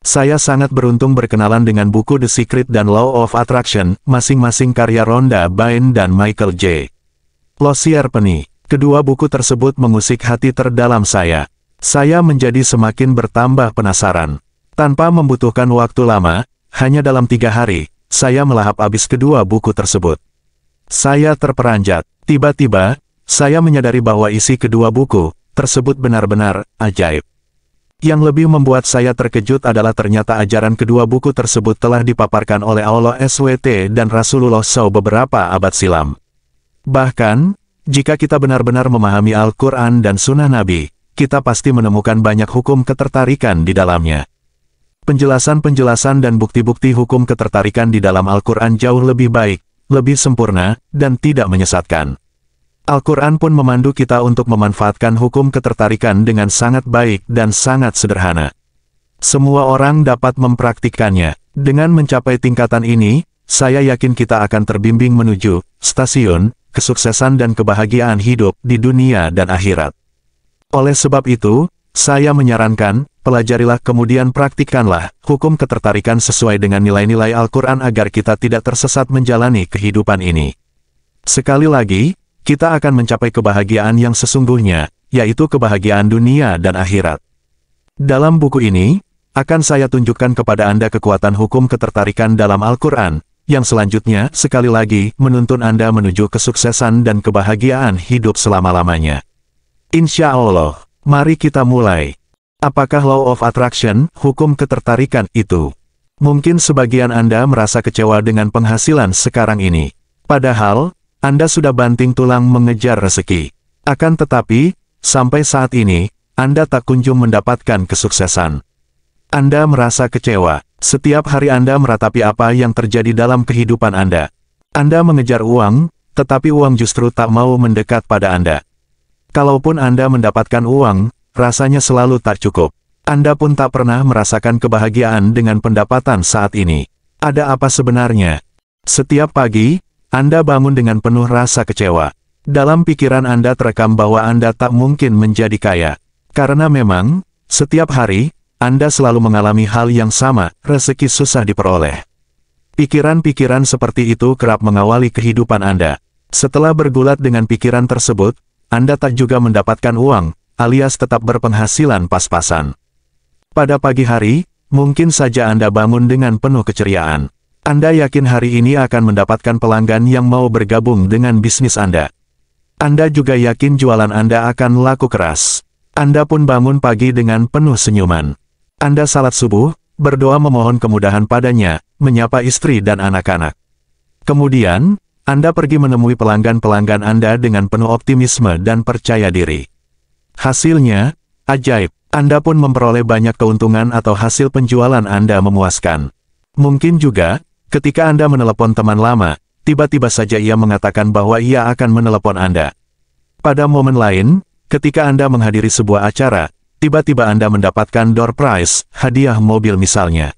Saya sangat beruntung berkenalan dengan buku The Secret dan Law of Attraction, masing-masing karya Rhonda Byrne dan Michael J. Lozier Penny. Kedua buku tersebut mengusik hati terdalam saya. Saya menjadi semakin bertambah penasaran. Tanpa membutuhkan waktu lama, hanya dalam 3 hari, saya melahap habis kedua buku tersebut. Saya terperanjat. Tiba-tiba, saya menyadari bahwa isi kedua buku tersebut benar-benar ajaib. Yang lebih membuat saya terkejut adalah ternyata ajaran kedua buku tersebut telah dipaparkan oleh Allah SWT dan Rasulullah SAW beberapa abad silam. Bahkan, jika kita benar-benar memahami Al-Quran dan Sunnah Nabi, kita pasti menemukan banyak hukum ketertarikan di dalamnya. Penjelasan-penjelasan dan bukti-bukti hukum ketertarikan di dalam Al-Quran jauh lebih baik, lebih sempurna, dan tidak menyesatkan. Al-Quran pun memandu kita untuk memanfaatkan hukum ketertarikan dengan sangat baik dan sangat sederhana. Semua orang dapat mempraktikkannya. Dengan mencapai tingkatan ini, saya yakin kita akan terbimbing menuju stasiun kesuksesan dan kebahagiaan hidup di dunia dan akhirat. Oleh sebab itu, saya menyarankan, pelajarilah kemudian praktikkanlah hukum ketertarikan sesuai dengan nilai-nilai Al-Quran agar kita tidak tersesat menjalani kehidupan ini. Sekali lagi, kita akan mencapai kebahagiaan yang sesungguhnya, yaitu kebahagiaan dunia dan akhirat. Dalam buku ini, akan saya tunjukkan kepada Anda kekuatan hukum ketertarikan dalam Al-Quran, yang selanjutnya, sekali lagi, menuntun Anda menuju kesuksesan dan kebahagiaan hidup selama-lamanya. Insya Allah, mari kita mulai. Apakah Law of Attraction, hukum ketertarikan itu? Mungkin sebagian Anda merasa kecewa dengan penghasilan sekarang ini. Padahal, Anda sudah banting tulang mengejar rezeki. Akan tetapi, sampai saat ini, Anda tak kunjung mendapatkan kesuksesan. Anda merasa kecewa. Setiap hari Anda meratapi apa yang terjadi dalam kehidupan Anda. Anda mengejar uang, tetapi uang justru tak mau mendekat pada Anda. Kalaupun Anda mendapatkan uang, rasanya selalu tak cukup. Anda pun tak pernah merasakan kebahagiaan dengan pendapatan saat ini. Ada apa sebenarnya? Setiap pagi, Anda bangun dengan penuh rasa kecewa. Dalam pikiran Anda terekam bahwa Anda tak mungkin menjadi kaya. Karena memang, setiap hari, Anda selalu mengalami hal yang sama, rezeki susah diperoleh. Pikiran-pikiran seperti itu kerap mengawali kehidupan Anda. Setelah bergulat dengan pikiran tersebut, Anda tak juga mendapatkan uang, alias tetap berpenghasilan pas-pasan. Pada pagi hari, mungkin saja Anda bangun dengan penuh keceriaan. Anda yakin hari ini akan mendapatkan pelanggan yang mau bergabung dengan bisnis Anda. Anda juga yakin jualan Anda akan laku keras. Anda pun bangun pagi dengan penuh senyuman. Anda salat subuh, berdoa memohon kemudahan padanya, menyapa istri dan anak-anak. Kemudian, Anda pergi menemui pelanggan-pelanggan Anda dengan penuh optimisme dan percaya diri. Hasilnya, ajaib. Anda pun memperoleh banyak keuntungan atau hasil penjualan Anda memuaskan. Mungkin juga, ketika Anda menelepon teman lama, tiba-tiba saja ia mengatakan bahwa ia akan menelepon Anda. Pada momen lain, ketika Anda menghadiri sebuah acara, tiba-tiba Anda mendapatkan door prize, hadiah mobil misalnya.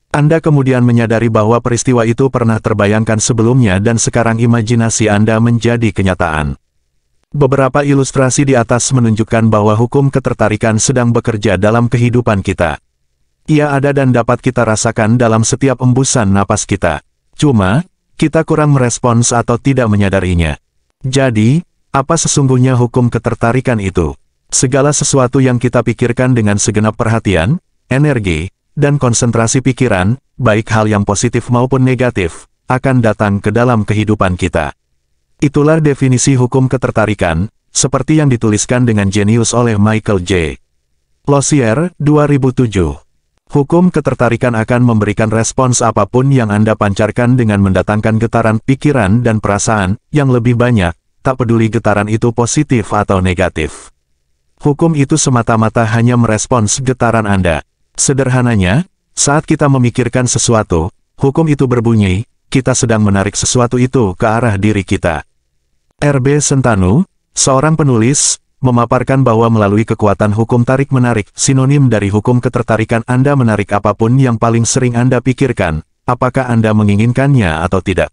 Anda kemudian menyadari bahwa peristiwa itu pernah terbayangkan sebelumnya dan sekarang imajinasi Anda menjadi kenyataan. Beberapa ilustrasi di atas menunjukkan bahwa hukum ketertarikan sedang bekerja dalam kehidupan kita. Ia ada dan dapat kita rasakan dalam setiap embusan napas kita. Cuma, kita kurang merespons atau tidak menyadarinya. Jadi, apa sesungguhnya hukum ketertarikan itu? Segala sesuatu yang kita pikirkan dengan segenap perhatian, energi, dan konsentrasi pikiran, baik hal yang positif maupun negatif, akan datang ke dalam kehidupan kita. Itulah definisi hukum ketertarikan, seperti yang dituliskan dengan jenius oleh Michael J. Lozier, 2007. Hukum ketertarikan akan memberikan respons apapun yang Anda pancarkan dengan mendatangkan getaran pikiran dan perasaan yang lebih banyak, tak peduli getaran itu positif atau negatif. Hukum itu semata-mata hanya merespons getaran Anda. Sederhananya, saat kita memikirkan sesuatu, hukum itu berbunyi, kita sedang menarik sesuatu itu ke arah diri kita. R.B. Sentanu, seorang penulis, memaparkan bahwa melalui kekuatan hukum tarik-menarik, sinonim dari hukum ketertarikan Anda menarik apapun yang paling sering Anda pikirkan, apakah Anda menginginkannya atau tidak.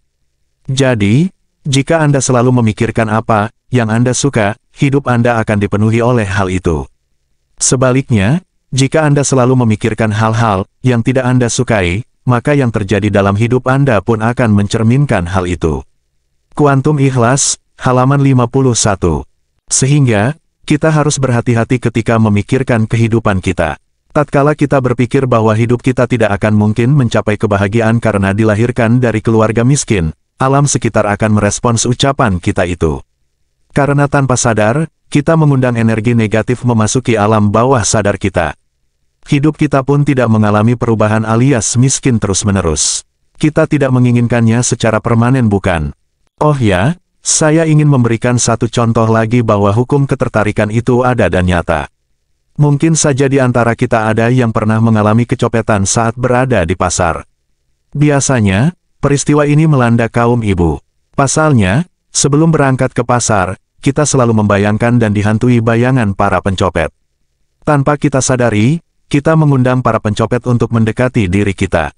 Jadi, jika Anda selalu memikirkan apa yang Anda suka, hidup Anda akan dipenuhi oleh hal itu. Sebaliknya, Jika Anda selalu memikirkan hal-hal yang tidak Anda sukai, maka yang terjadi dalam hidup Anda pun akan mencerminkan hal itu. Kuantum Ikhlas, halaman 51. Sehingga, kita harus berhati-hati ketika memikirkan kehidupan kita. Tatkala kita berpikir bahwa hidup kita tidak akan mungkin mencapai kebahagiaan karena dilahirkan dari keluarga miskin, alam sekitar akan merespons ucapan kita itu. Karena tanpa sadar, kita mengundang energi negatif memasuki alam bawah sadar kita. Hidup kita pun tidak mengalami perubahan alias miskin terus-menerus. Kita tidak menginginkannya secara permanen bukan? Oh ya, saya ingin memberikan satu contoh lagi bahwa hukum ketertarikan itu ada dan nyata. Mungkin saja di antara kita ada yang pernah mengalami kecopetan saat berada di pasar. Biasanya, peristiwa ini melanda kaum ibu. Pasalnya, sebelum berangkat ke pasar, kita selalu membayangkan dan dihantui bayangan para pencopet. Tanpa kita sadari, kita mengundang para pencopet untuk mendekati diri kita.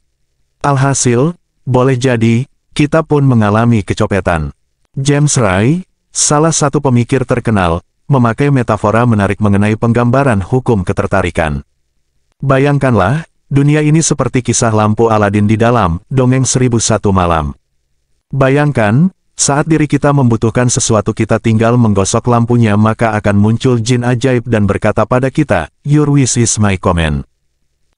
Alhasil, boleh jadi, kita pun mengalami kecopetan. James Ray, salah satu pemikir terkenal, memakai metafora menarik mengenai penggambaran hukum ketertarikan. Bayangkanlah, dunia ini seperti kisah lampu Aladin di dalam Dongeng 1001 Malam. Bayangkan, saat diri kita membutuhkan sesuatu kita tinggal menggosok lampunya maka akan muncul jin ajaib dan berkata pada kita, "Your wish is my command."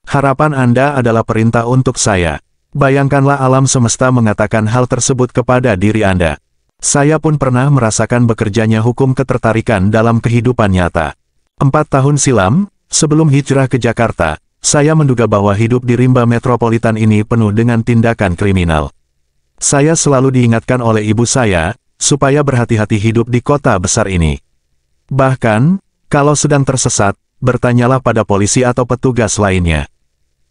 Harapan Anda adalah perintah untuk saya. Bayangkanlah alam semesta mengatakan hal tersebut kepada diri Anda. Saya pun pernah merasakan bekerjanya hukum ketertarikan dalam kehidupan nyata. 4 tahun silam, sebelum hijrah ke Jakarta, saya menduga bahwa hidup di rimba metropolitan ini penuh dengan tindakan kriminal. Saya selalu diingatkan oleh ibu saya, supaya berhati-hati hidup di kota besar ini. Bahkan, kalau sedang tersesat, bertanyalah pada polisi atau petugas lainnya.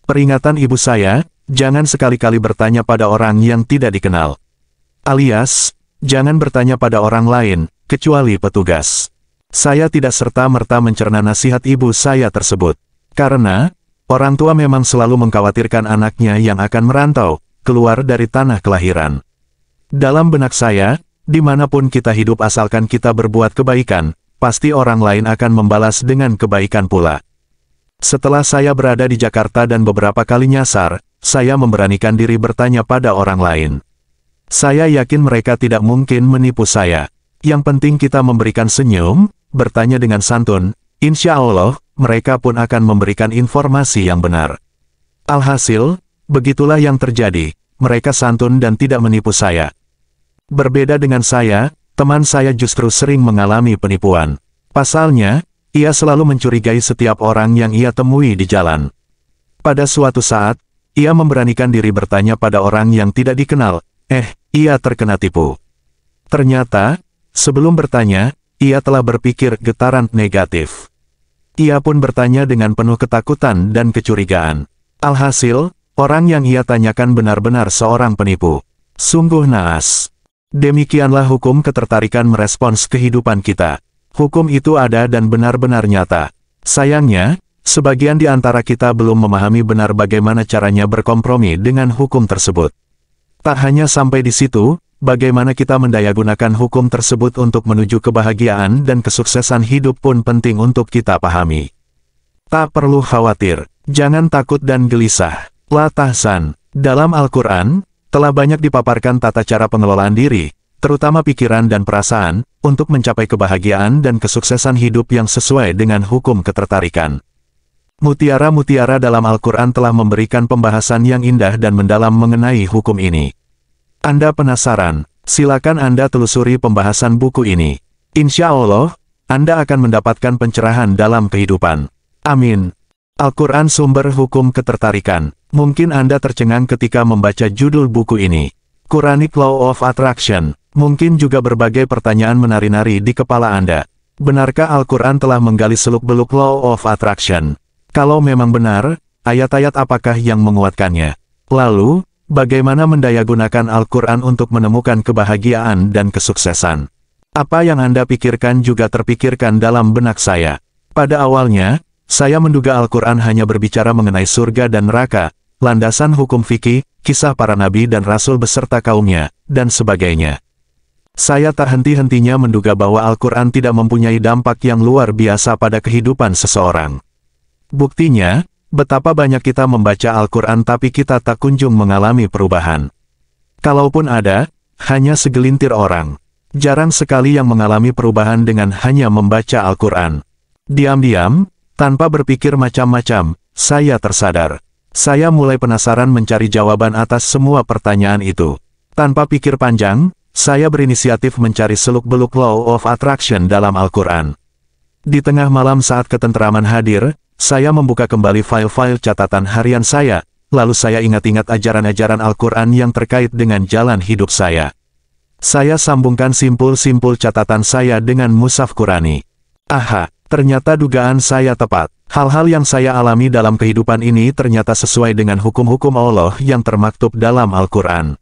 Peringatan ibu saya, jangan sekali-kali bertanya pada orang yang tidak dikenal. Alias, jangan bertanya pada orang lain, kecuali petugas. Saya tidak serta-merta mencerna nasihat ibu saya tersebut. Karena, orang tua memang selalu mengkhawatirkan anaknya yang akan merantau, keluar dari tanah kelahiran. Dalam benak saya, dimanapun kita hidup asalkan kita berbuat kebaikan, pasti orang lain akan membalas dengan kebaikan pula. Setelah saya berada di Jakarta dan beberapa kali nyasar, saya memberanikan diri bertanya pada orang lain. Saya yakin mereka tidak mungkin menipu saya. Yang penting kita memberikan senyum, bertanya dengan santun, insya Allah, mereka pun akan memberikan informasi yang benar. Alhasil, begitulah yang terjadi, mereka santun dan tidak menipu saya. Berbeda dengan saya, teman saya justru sering mengalami penipuan. Pasalnya, ia selalu mencurigai setiap orang yang ia temui di jalan. Pada suatu saat, ia memberanikan diri bertanya pada orang yang tidak dikenal, ia terkena tipu. Ternyata, sebelum bertanya, ia telah berpikir getaran negatif. Ia pun bertanya dengan penuh ketakutan dan kecurigaan. Alhasil, orang yang ia tanyakan benar-benar seorang penipu. Sungguh naas. Demikianlah hukum ketertarikan merespons kehidupan kita. Hukum itu ada dan benar-benar nyata. Sayangnya, sebagian di antara kita belum memahami benar bagaimana caranya berkompromi dengan hukum tersebut. Tak hanya sampai di situ, bagaimana kita mendayagunakan hukum tersebut untuk menuju kebahagiaan dan kesuksesan hidup pun penting untuk kita pahami. Tak perlu khawatir, jangan takut dan gelisah. La tahzan. Dalam Al-Quran, telah banyak dipaparkan tata cara pengelolaan diri, terutama pikiran dan perasaan, untuk mencapai kebahagiaan dan kesuksesan hidup yang sesuai dengan hukum ketertarikan. Mutiara-mutiara dalam Al-Quran telah memberikan pembahasan yang indah dan mendalam mengenai hukum ini. Anda penasaran? Silakan Anda telusuri pembahasan buku ini. Insya Allah, Anda akan mendapatkan pencerahan dalam kehidupan. Amin. Al-Quran sumber hukum ketertarikan. Mungkin Anda tercengang ketika membaca judul buku ini. Quranic Law of Attraction. Mungkin juga berbagai pertanyaan menari-nari di kepala Anda. Benarkah Al-Quran telah menggali seluk-beluk Law of Attraction? Kalau memang benar, ayat-ayat apakah yang menguatkannya? Lalu, bagaimana mendayagunakan Al-Quran untuk menemukan kebahagiaan dan kesuksesan? Apa yang Anda pikirkan juga terpikirkan dalam benak saya. Pada awalnya, saya menduga Al-Quran hanya berbicara mengenai surga dan neraka, landasan hukum fikih, kisah para nabi dan rasul beserta kaumnya, dan sebagainya. Saya tak henti-hentinya menduga bahwa Al-Quran tidak mempunyai dampak yang luar biasa pada kehidupan seseorang. Buktinya, betapa banyak kita membaca Al-Quran tapi kita tak kunjung mengalami perubahan. Kalaupun ada, hanya segelintir orang. Jarang sekali yang mengalami perubahan dengan hanya membaca Al-Quran. Diam-diam, tanpa berpikir macam-macam, saya tersadar. Saya mulai penasaran mencari jawaban atas semua pertanyaan itu. Tanpa pikir panjang, saya berinisiatif mencari seluk-beluk Law of Attraction dalam Al-Quran. Di tengah malam saat ketenteraman hadir, saya membuka kembali file-file catatan harian saya, lalu saya ingat-ingat ajaran-ajaran Al-Quran yang terkait dengan jalan hidup saya. Saya sambungkan simpul-simpul catatan saya dengan mushaf Qurani. Aha, ternyata dugaan saya tepat. Hal-hal yang saya alami dalam kehidupan ini ternyata sesuai dengan hukum-hukum Allah yang termaktub dalam Al-Quran.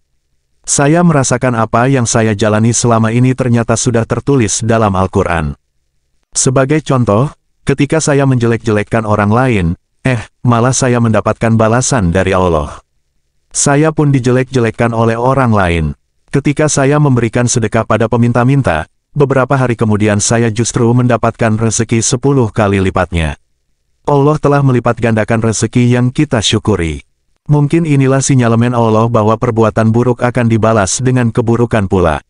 Saya merasakan apa yang saya jalani selama ini ternyata sudah tertulis dalam Al-Quran. Sebagai contoh, ketika saya menjelek-jelekkan orang lain, malah saya mendapatkan balasan dari Allah. Saya pun dijelek-jelekkan oleh orang lain. Ketika saya memberikan sedekah pada peminta-minta, beberapa hari kemudian saya justru mendapatkan rezeki 10 kali lipatnya. Allah telah melipat gandakan rezeki yang kita syukuri. Mungkin inilah sinyalemen Allah bahwa perbuatan buruk akan dibalas dengan keburukan pula.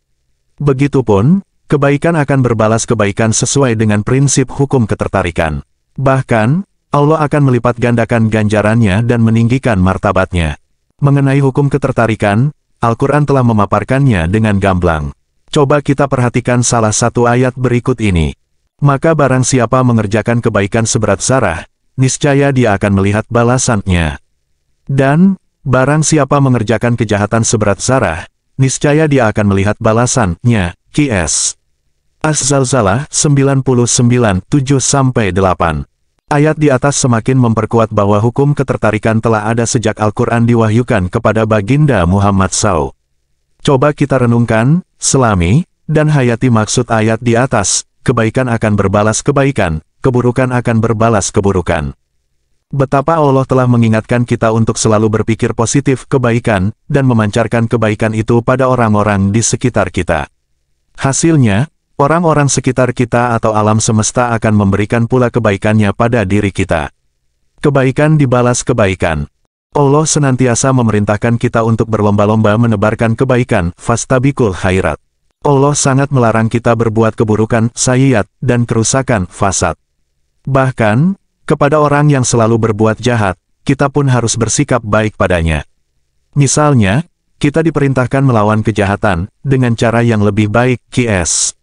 Begitupun, kebaikan akan berbalas kebaikan sesuai dengan prinsip hukum ketertarikan. Bahkan, Allah akan melipat gandakan ganjarannya dan meninggikan martabatnya. Mengenai hukum ketertarikan, Al-Quran telah memaparkannya dengan gamblang. Coba kita perhatikan salah satu ayat berikut ini. Maka barang siapa mengerjakan kebaikan seberat zarah, niscaya dia akan melihat balasannya. Dan, barang siapa mengerjakan kejahatan seberat zarah, niscaya dia akan melihat balasannya. Qs. Az-Zalzalah 99:7-8. Ayat di atas semakin memperkuat bahwa hukum ketertarikan telah ada sejak Al-Quran diwahyukan kepada Baginda Muhammad SAW. Coba kita renungkan, selami, dan hayati maksud ayat di atas, kebaikan akan berbalas kebaikan, keburukan akan berbalas keburukan. Betapa Allah telah mengingatkan kita untuk selalu berpikir positif kebaikan, dan memancarkan kebaikan itu pada orang-orang di sekitar kita. Hasilnya, orang-orang sekitar kita atau alam semesta akan memberikan pula kebaikannya pada diri kita. Kebaikan dibalas kebaikan. Allah senantiasa memerintahkan kita untuk berlomba-lomba menebarkan kebaikan, fastabikul khairat. Allah sangat melarang kita berbuat keburukan, sayyiat, dan kerusakan, fasad. Bahkan, kepada orang yang selalu berbuat jahat, kita pun harus bersikap baik padanya. Misalnya, kita diperintahkan melawan kejahatan, dengan cara yang lebih baik, Qs.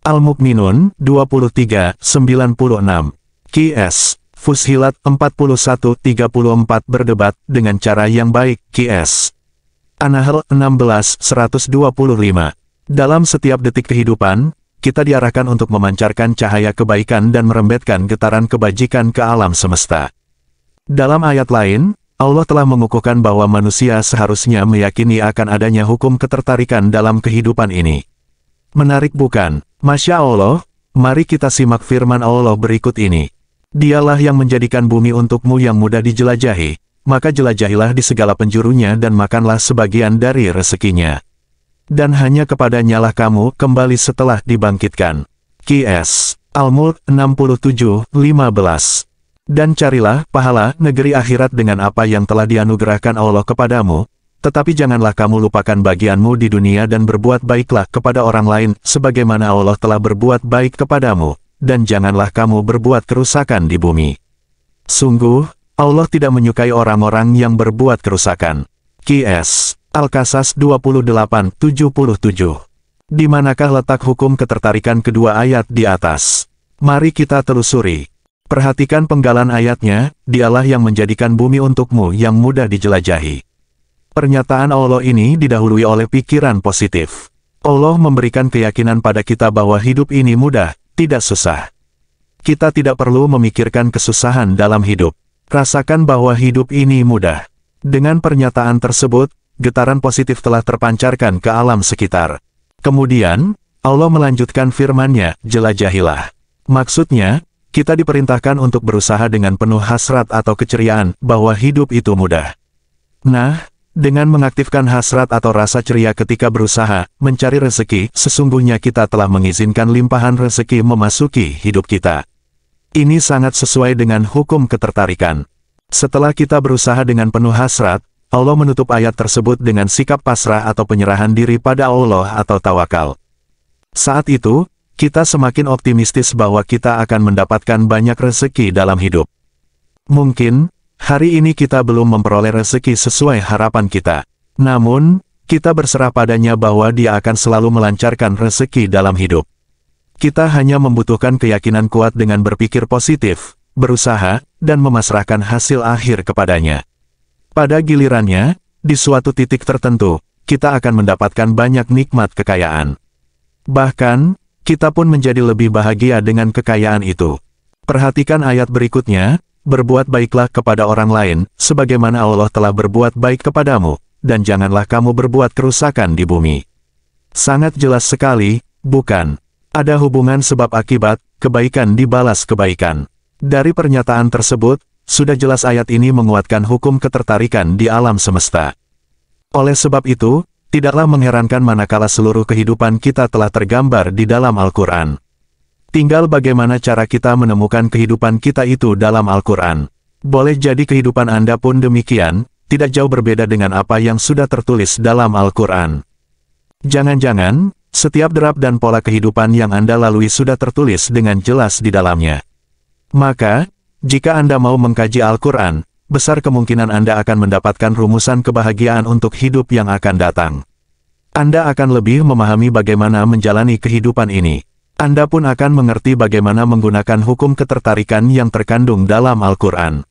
Al-Mu'minun 23:96. Qs. Fussilat 41:34 berdebat dengan cara yang baik. Qs. An-Nahl 16:125. Dalam setiap detik kehidupan, kita diarahkan untuk memancarkan cahaya kebaikan dan merembetkan getaran kebajikan ke alam semesta. Dalam ayat lain, Allah telah mengukuhkan bahwa manusia seharusnya meyakini akan adanya hukum ketertarikan dalam kehidupan ini. Menarik bukan? Masya Allah, mari kita simak firman Allah berikut ini. Dialah yang menjadikan bumi untukmu yang mudah dijelajahi, maka jelajahilah di segala penjurunya dan makanlah sebagian dari rezekinya. Dan hanya kepadanya lah kamu kembali setelah dibangkitkan. Qs. Al-Mulk 67:15. Dan carilah pahala negeri akhirat dengan apa yang telah dianugerahkan Allah kepadamu, tetapi janganlah kamu lupakan bagianmu di dunia dan berbuat baiklah kepada orang lain, sebagaimana Allah telah berbuat baik kepadamu, dan janganlah kamu berbuat kerusakan di bumi. Sungguh, Allah tidak menyukai orang-orang yang berbuat kerusakan. Qs. Al-Qasas 28:77. Di manakah letak hukum ketertarikan kedua ayat di atas? Mari kita telusuri. Perhatikan penggalan ayatnya, dialah yang menjadikan bumi untukmu yang mudah dijelajahi. Pernyataan Allah ini didahului oleh pikiran positif. Allah memberikan keyakinan pada kita bahwa hidup ini mudah, tidak susah. Kita tidak perlu memikirkan kesusahan dalam hidup. Rasakan bahwa hidup ini mudah. Dengan pernyataan tersebut, getaran positif telah terpancarkan ke alam sekitar. Kemudian, Allah melanjutkan firman-Nya, jelajahilah. Maksudnya, kita diperintahkan untuk berusaha dengan penuh hasrat atau keceriaan, bahwa hidup itu mudah. Nah, dengan mengaktifkan hasrat atau rasa ceria ketika berusaha mencari rezeki, sesungguhnya kita telah mengizinkan limpahan rezeki memasuki hidup kita. Ini sangat sesuai dengan hukum ketertarikan. Setelah kita berusaha dengan penuh hasrat, Allah menutup ayat tersebut dengan sikap pasrah atau penyerahan diri pada Allah atau tawakal. Saat itu, kita semakin optimistis bahwa kita akan mendapatkan banyak rezeki dalam hidup. Mungkin, hari ini kita belum memperoleh rezeki sesuai harapan kita. Namun, kita berserah padanya bahwa Dia akan selalu melancarkan rezeki dalam hidup. Kita hanya membutuhkan keyakinan kuat dengan berpikir positif, berusaha, dan memasrahkan hasil akhir kepadanya. Pada gilirannya, di suatu titik tertentu, kita akan mendapatkan banyak nikmat kekayaan. Bahkan, kita pun menjadi lebih bahagia dengan kekayaan itu. Perhatikan ayat berikutnya, berbuat baiklah kepada orang lain, sebagaimana Allah telah berbuat baik kepadamu, dan janganlah kamu berbuat kerusakan di bumi. Sangat jelas sekali, bukan? Ada hubungan sebab akibat, kebaikan dibalas kebaikan. Dari pernyataan tersebut, sudah jelas ayat ini menguatkan hukum ketertarikan di alam semesta. Oleh sebab itu, tidaklah mengherankan manakala seluruh kehidupan kita telah tergambar di dalam Al-Quran. Tinggal bagaimana cara kita menemukan kehidupan kita itu dalam Al-Quran. Boleh jadi kehidupan Anda pun demikian, tidak jauh berbeda dengan apa yang sudah tertulis dalam Al-Quran. Jangan-jangan, setiap derap dan pola kehidupan yang Anda lalui sudah tertulis dengan jelas di dalamnya. Maka, jika Anda mau mengkaji Al-Quran, besar kemungkinan Anda akan mendapatkan rumusan kebahagiaan untuk hidup yang akan datang. Anda akan lebih memahami bagaimana menjalani kehidupan ini. Anda pun akan mengerti bagaimana menggunakan hukum ketertarikan yang terkandung dalam Al-Quran.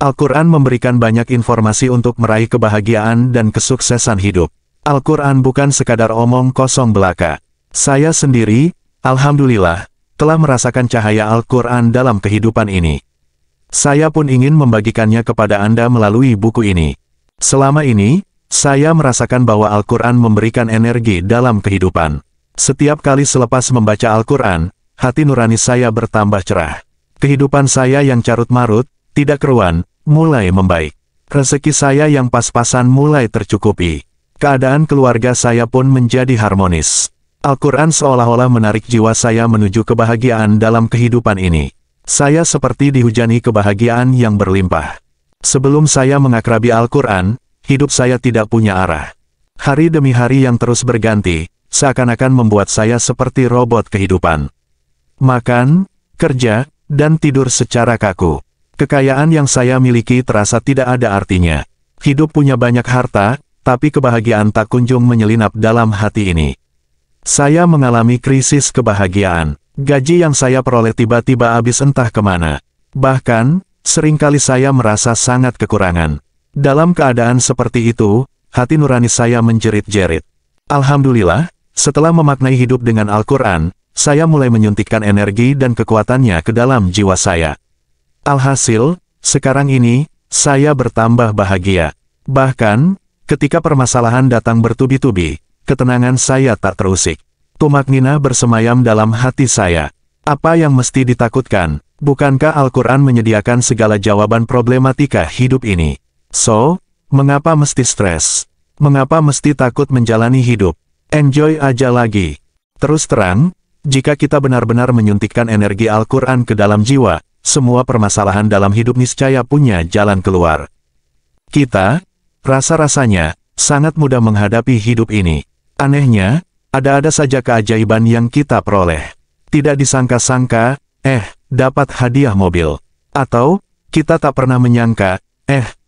Al-Quran memberikan banyak informasi untuk meraih kebahagiaan dan kesuksesan hidup. Al-Quran bukan sekadar omong kosong belaka. Saya sendiri, alhamdulillah, telah merasakan cahaya Al-Quran dalam kehidupan ini. Saya pun ingin membagikannya kepada Anda melalui buku ini. Selama ini, saya merasakan bahwa Al-Quran memberikan energi dalam kehidupan. Setiap kali selepas membaca Al-Quran, hati nurani saya bertambah cerah. Kehidupan saya yang carut-marut, tidak keruan, mulai membaik. Rezeki saya yang pas-pasan mulai tercukupi. Keadaan keluarga saya pun menjadi harmonis. Al-Quran seolah-olah menarik jiwa saya menuju kebahagiaan dalam kehidupan ini. Saya seperti dihujani kebahagiaan yang berlimpah. Sebelum saya mengakrabi Al-Quran, hidup saya tidak punya arah. Hari demi hari yang terus berganti, seakan-akan membuat saya seperti robot kehidupan. Makan, kerja, dan tidur secara kaku. Kekayaan yang saya miliki terasa tidak ada artinya. Hidup punya banyak harta, tapi kebahagiaan tak kunjung menyelinap dalam hati ini. Saya mengalami krisis kebahagiaan. Gaji yang saya peroleh tiba-tiba habis entah kemana. Bahkan, seringkali saya merasa sangat kekurangan. Dalam keadaan seperti itu, hati nurani saya menjerit-jerit. Alhamdulillah, setelah memaknai hidup dengan Al-Quran, saya mulai menyuntikkan energi dan kekuatannya ke dalam jiwa saya. Alhasil, sekarang ini, saya bertambah bahagia. Bahkan, ketika permasalahan datang bertubi-tubi, ketenangan saya tak terusik. Tumaknina bersemayam dalam hati saya. Apa yang mesti ditakutkan? Bukankah Al-Quran menyediakan segala jawaban problematika hidup ini? So, mengapa mesti stres? Mengapa mesti takut menjalani hidup? Enjoy aja lagi. Terus terang, jika kita benar-benar menyuntikkan energi Al-Quran ke dalam jiwa, semua permasalahan dalam hidup niscaya punya jalan keluar. Kita, rasa-rasanya, sangat mudah menghadapi hidup ini. Anehnya, ada-ada saja keajaiban yang kita peroleh. Tidak disangka-sangka, dapat hadiah mobil. Atau, kita tak pernah menyangka,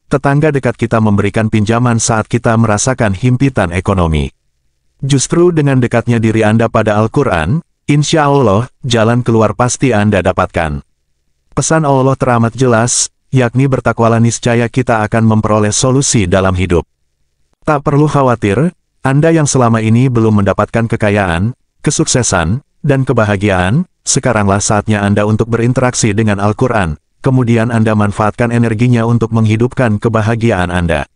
tetangga dekat kita memberikan pinjaman saat kita merasakan himpitan ekonomi. Justru dengan dekatnya diri Anda pada Al-Quran, insya Allah, jalan keluar pasti Anda dapatkan. Pesan Allah teramat jelas, yakni bertakwalah niscaya kita akan memperoleh solusi dalam hidup. Tak perlu khawatir, Anda yang selama ini belum mendapatkan kekayaan, kesuksesan, dan kebahagiaan, sekaranglah saatnya Anda untuk berinteraksi dengan Al-Quran, kemudian Anda manfaatkan energinya untuk menghidupkan kebahagiaan Anda.